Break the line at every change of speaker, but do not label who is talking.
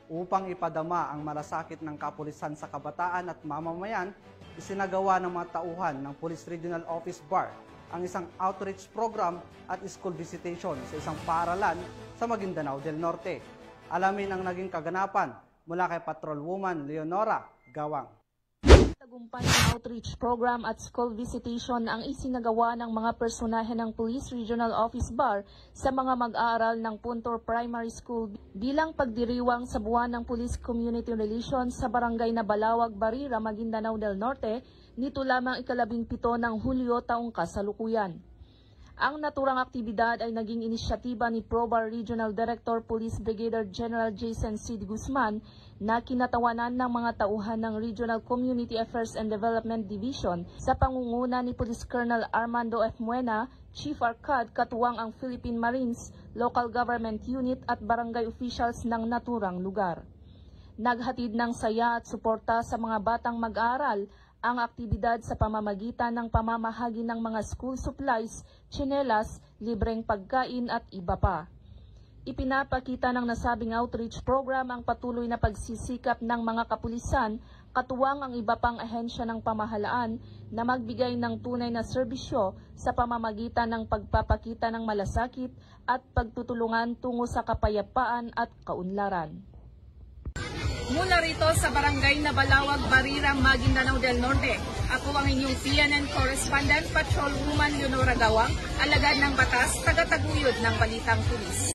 Upang ipadama ang malasakit ng kapulisan sa kabataan at mamamayan, isinagawa ng mga tauhan ng Police Regional Office BAR ang isang outreach program at school visitation sa isang paaralan sa Maguindanao del Norte. Alamin ang naging kaganapan mula kay Patrolwoman Leonora Gawang.
Tagumpay ng outreach program at school visitation ang isinagawa ng mga personahe ng Police Regional Office BAR sa mga mag-aaral ng Puntor Primary School bilang pagdiriwang sa buwan ng Police Community Relations sa barangay na Balawag, Barira, Maguindanao del Norte nito lamang ika-17 ng Hulyo taong kasalukuyan. Ang naturang aktibidad ay naging inisyatiba ni ProBAR Regional Director Police Brigadier General Jason C. Guzman na kinatawanan ng mga tauhan ng Regional Community Affairs and Development Division sa pangunguna ni Police Colonel Armando F. Muena, Chief Arcad, katuwang ang Philippine Marines, Local Government Unit at barangay officials ng naturang lugar. Naghatid ng saya at suporta sa mga batang mag-aaral ang aktibidad sa pamamagitan ng pamamahagi ng mga school supplies, tsinelas, libreng pagkain at iba pa. Ipinapakita ng nasabing outreach program ang patuloy na pagsisikap ng mga kapulisan, katuwang ang iba pang ahensya ng pamahalaan na magbigay ng tunay na serbisyo sa pamamagitan ng pagpapakita ng malasakit at pagtutulungan tungo sa kapayapaan at kaunlaran.
Mula rito sa barangay na Balawag, Barira, Maguindanao del Norte, ako ang inyong PNN Correspondent, Patrolwoman Leonora Gawang, alagad ng batas, tagataguyod ng Balitang Pulis.